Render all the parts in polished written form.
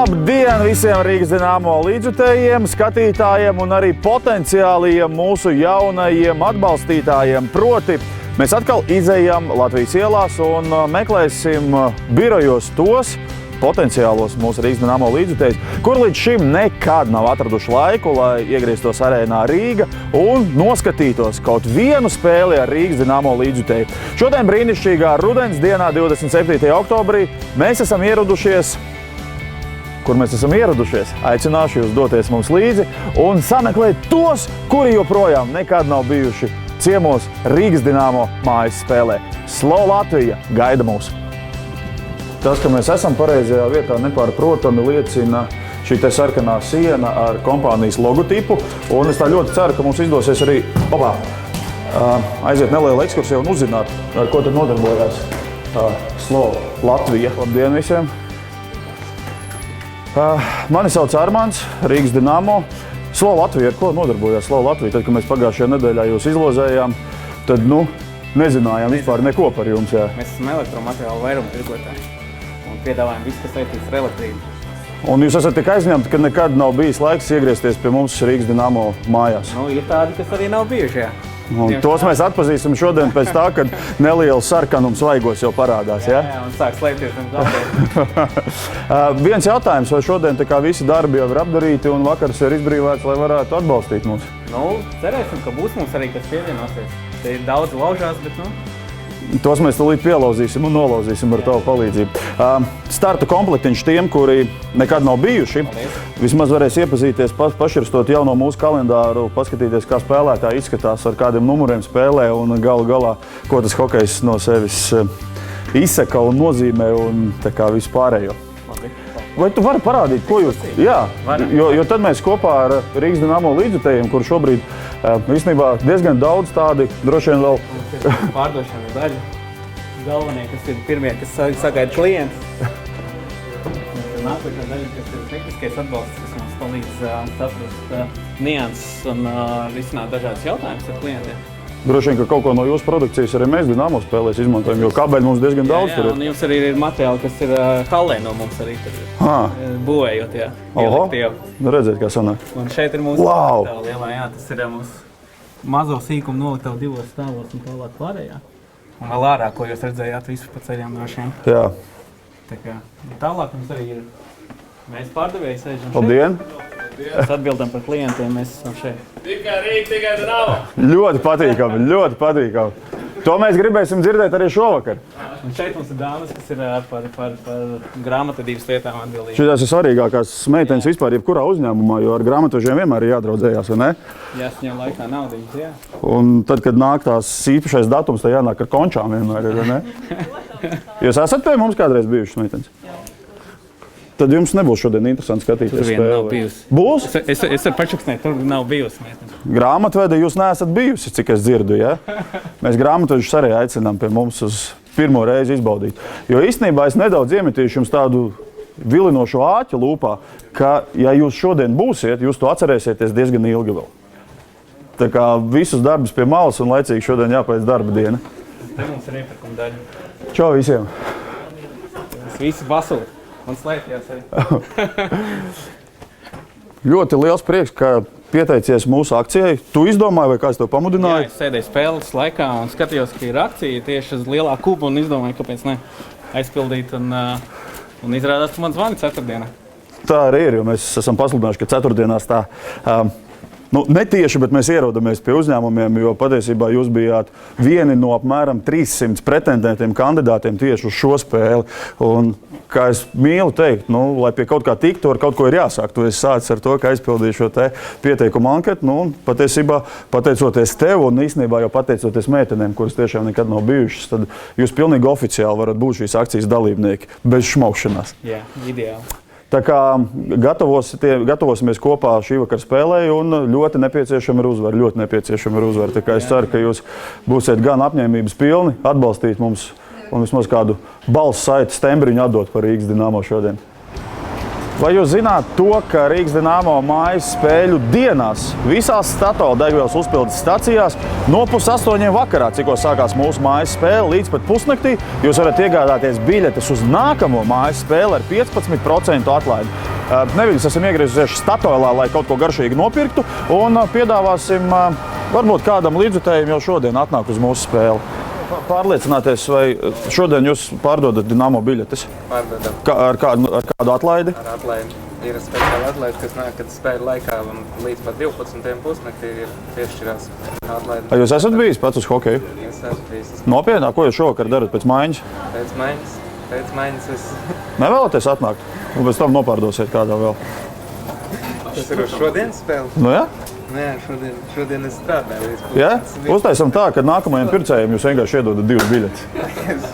Labdien visiem Rīgas Dinamo līdzjutējiem, skatītājiem un arī potenciālajiem mūsu jaunajiem atbalstītājiem. Proti, mēs atkal izejam Latvijas ielās un meklēsim birojos tos potenciālos mūsu Rīgas Dinamo līdzjutējus, kur līdz šim nekad nav atraduši laiku, lai iegrieztos arēnā Rīga un noskatītos kaut vienu spēli ar Rīgas Dinamo līdzjutēju. Šodien brīnišķīgā rudens dienā, 27. oktobrī, mēs esam ieradušies. Aicināšu jūs doties mums līdzi un sameklēt tos, kuri joprojām nekad nav bijuši ciemos Rīgas Dinamo mājas spēlē. Slo Latvija gaida mūs! Tas, ka mēs esam pareizajā vietā, nepārprotami liecina šī te sarkanā siena ar kompānijas logotipu. Un es tā ļoti ceru, ka mums izdosies arī aiziet nelielu ekskursiju un uzzināt, ar ko tad nodarbojās Slo Latvija. Labdien visiem! Mani sauc Armands, Rīgas Dinamo. Slo Latvija, ar ko nodarbojās Slo Latvija? Tad, kad mēs pagājušajā nedēļā jūs izlozējām, tad, nezinājām vispār neko par jums. Jā. Mēs esam elektromateriālu vairumtirgotāji un piedāvājam visu, kas saistīts ar elektrību. Un jūs esat tik aizņemti, ka nekad nav bijis laiks iegriezties pie mums Rīgas Dinamo mājās. Ir tādi, kas arī nav bijuši, jā. Un tos mēs atpazīstam šodien pēc tā, kad neliela sarkanums svaigos jau parādās, jā? Jā, un sāk slēpties un galvēt. Viens jautājums, vai šodien tā kā visi darbi jau ir apdarīti un vakars ir izbrīvēts, lai varētu atbalstīt mums? Cerēsim, ka būs mums arī, kas pievienosies. Te ir daudz laužās, bet Tos mēs tūlīt pielauzīsim un nolauzīsim ar tavu palīdzību. Starta komplektiņš tiem, kuri nekad nav bijuši, vismaz varēs iepazīties, paširstot jauno mūsu kalendāru, paskatīties, kā spēlētāji izskatās, ar kādiem numuriem spēlē un galu galā, ko tas hokejs no sevis izsaka un nozīmē un tā kā visu pārējo. Vai tu vari parādīt, ko jūs... Jā, jo tad mēs kopā ar Rīgas Dinamo līdzjutējiem, kur šobrīd īstenībā diezgan daudz tādi, droši vien vēl... Pārdošana daļa. Galvenie, kas ir pirmie, kas sagaida klientus. Nākošā daļa, kas ir tehniskais atbalsts, kas mums palīdz saprast nianses un risināt dažādas jautājumus ar klientiem. Droši vien, ka kaut ko no jūsu produkcijas arī mēs Dinamo spēlēs izmantojam, jo kabeļi mums diezgan daudz tur ir. Jā, un jums arī ir materiāli, kas ir hallē no mums arī būvējot, jā. Redzēt, kā sanāk. Un šeit ir mūsu materiāli lielā, jā, tas ir mūsu mazo sīkumu noliktava divos stāvos un tālāk pārējā. Un vēl ārā, ko jūs redzējāt visu pa ceļām droši vien. Jā. Tā kā tālāk mums arī ir, mēs pārdevēji sēžam šeit. Labdien! Mēs atbildam par klientiem, mēs esam šeit. Tikai Rīga, tikai Dinamo! Ļoti patīkami, ļoti patīkami. To mēs gribēsim dzirdēt arī šovakar. Un šeit mums ir dāmas, kas ir par grāmatvedības lietām atbildīgi. Šitās ir svarīgākās meitenes vispār jebkurā uzņēmumā, jo ar grāmatvežiem vienmēr ir jādraudzējās, vai ne? Jāsaņem laikā naudiņas, jā. Un tad, kad nāk tās īpašais datums, tad jānāk ar končām vienmēr, vai ne? Jūs esat pie mums kādreiz bijušas meitenes? Tad jums nebūs šodien interesanti skatīties spēli. Tur vien nav bijusi. Būs? Es varu pačuksnēt, tur nav bijusi meitene. Grāmatvede jūs neesat bijusi, cik es dzirdu, ja? Mēs grāmatvežus arī aicinām pie mums uz pirmo reizi izbaudīt. Jo īstenībā es nedaudz iemetīšu jums tādu vilinošu āķu lūpā, ka, ja jūs šodien būsiet, jūs to atcerēsieties diezgan ilgi vēl. Tā kā visus darbus pie malas un laicīgi šodien jāpēc darba diena. Te mums ir iepirkuma daļa. Čau visiem! Mēs visi basuli. Un slēpjās arī. Ļoti liels prieks, ka pieteicies mūsu akcijai. Tu izdomāji, vai kāds tev pamudināja? Jā, es sēdēju spēles laikā un skatījos, ka ir akcija tieši uz lielā kuba un izdomāju, kāpēc ne aizpildīt. Un izrādās, ka man zvani ceturtdienā. Tā arī ir, jo mēs esam pasludinājuši, ka ceturtdienās tā... netieši, bet mēs ierodamies pie uzņēmumiem, jo patiesībā jūs bijāt vieni no apmēram 300 pretendentiem kandidātiem tieši uz šo spēli. Un, kā es mīlu teikt, lai pie kaut kā tiktu, ar kaut ko ir jāsāk. Tu esi sācis ar to, ka aizpildīju šo te pieteikumu anketu, un patiesībā pateicoties tev un īstenībā jau pateicoties meitenēm, kuras tiešām nekad nav bijušas, tad jūs pilnīgi oficiāli varat būt šīs akcijas dalībnieki bez šmaukšanās. Jā, ideāli. Tā kā gatavosimies kopā šī vakara spēlē un ļoti nepieciešama ir uzvara, Tā kā es ceru, ka jūs būsiet gan apņēmības pilni atbalstīt mums un vismaz kādu balsu saiti stembriņu atdot par Rīgas Dinamo šodien. Vai jūs zināt to, ka Rīgas Dinamo mājas spēļu dienās visās Statoil degvielas uzpildes stacijās no 7:30 vakarā, cikos sākās mūsu mājas spēle, līdz pat pusnaktī, jūs varat iegādāties biļetes uz nākamo mājas spēli ar 15% atlaidi. Neviļus esam iegriezušies Statoilā, lai kaut ko garšīgi nopirktu, un piedāvāsim varbūt kādam līdzjutējiem jau šodien atnāk uz mūsu spēli. Pārliecināties, vai šodien jūs pārdodat Dinamo biļetes? Pārdodam. Ar kādu atlaidi? Ar atlaidi. Ir speciāla atlaide, kas nāk, kad spēļu laikā un līdz pat 12. pusnaktī ir piešķirās atlaide. Jūs esat bijis pats uz hokeju? Es esmu bijis Nopietnā, ko jūs šovakar darat pēc maiņas? pēc maiņas es... Nevēlaties atnākt? Un pēc tam nopārdosiet kādā vēl? Tas ir uz šodienas spēli? Nu jā? Nē, šodien es strādāju līdz Jā? pusnakts. Uztaisam tā, ka nākamajam pircējiem jūs vienkārši iedodat 2 biļetes.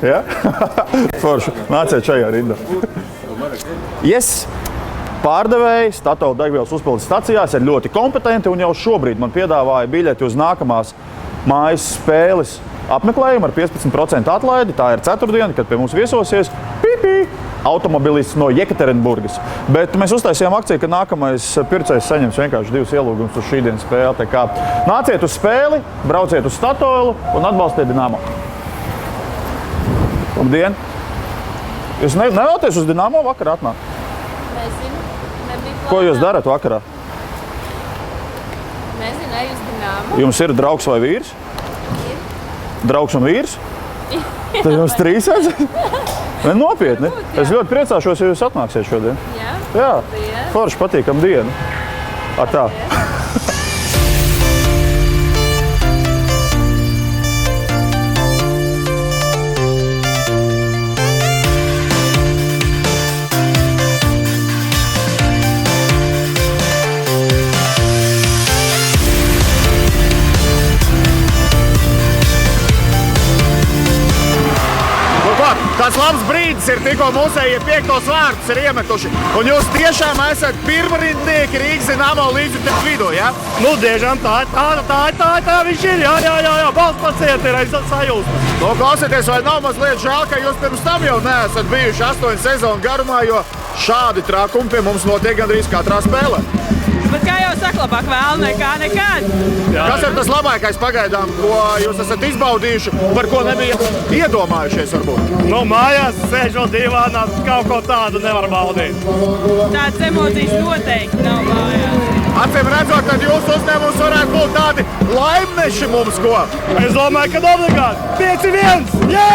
Jā? Forši. Nāciet šajā rindā. Yes! Pārdevēji Statoil degvielas uzpildes stacijās ir ļoti kompetenti un jau šobrīd man piedāvāja biļeti uz nākamās mājas spēles apmeklējumu ar 15% atlaidi. Tā ir ceturtdiena, kad pie mums viesosies automobilists no Jekaterinburgas. Bet mēs uztaisījām akciju, ka nākamais pircējs saņems vienkārši 2 ielūgumus uz šī dienas spēli. Tā kā nāciet uz spēli, brauciet uz Statoilu un atbalstiet Dinamo. Labdien! Jūs nevēlaties uz Dinamo vakarā atnākt? Nezinu, nebija plānā. Ko jūs darat vakarā? Nezinu, eju uz Dinamo. Jums ir draugs vai vīrs? Ir. Draugs un vīrs? Tad jums 3 esat? Ne, nopietni. Varbūt, jā. Es ļoti priecāšos, ja jūs atnāksiet šodien. Jā? Jā, Paldies. forši patīkam dienu. Tā. Tas labs brīdis ir tikko mūsējie 5. vārtus ir iemetuši. Un jūs tiešām esat pirmrindnieki Rīgas Dinamo līdzjutēju vidū, ja? Nu, diezgan tā viņš ir. Jā, balss pacieti ir aiz sajūsmas. Nu, klausieties, vai nav mazliet žēl, ka jūs pirms tam jau neesat bijuši 8 sezonu garumā, jo šādi trakumi pie mums notiek gandrīz katrā spēlē. Bet kā jau saka, labāk vēl nekā nekad. Kas ir tas labākais pagaidām, ko jūs esat izbaudījuši, par ko nebija iedomājušies varbūt? Nu, mājās sēžot divānā, kaut ko tādu nevar baudīt. Tādas emocijas noteikti nav mājās. Acīm redzot, tad jūsu uzņēmums varētu būt tādi laimneši mums ko. Es domāju, ka obligāti 5-1! Jā!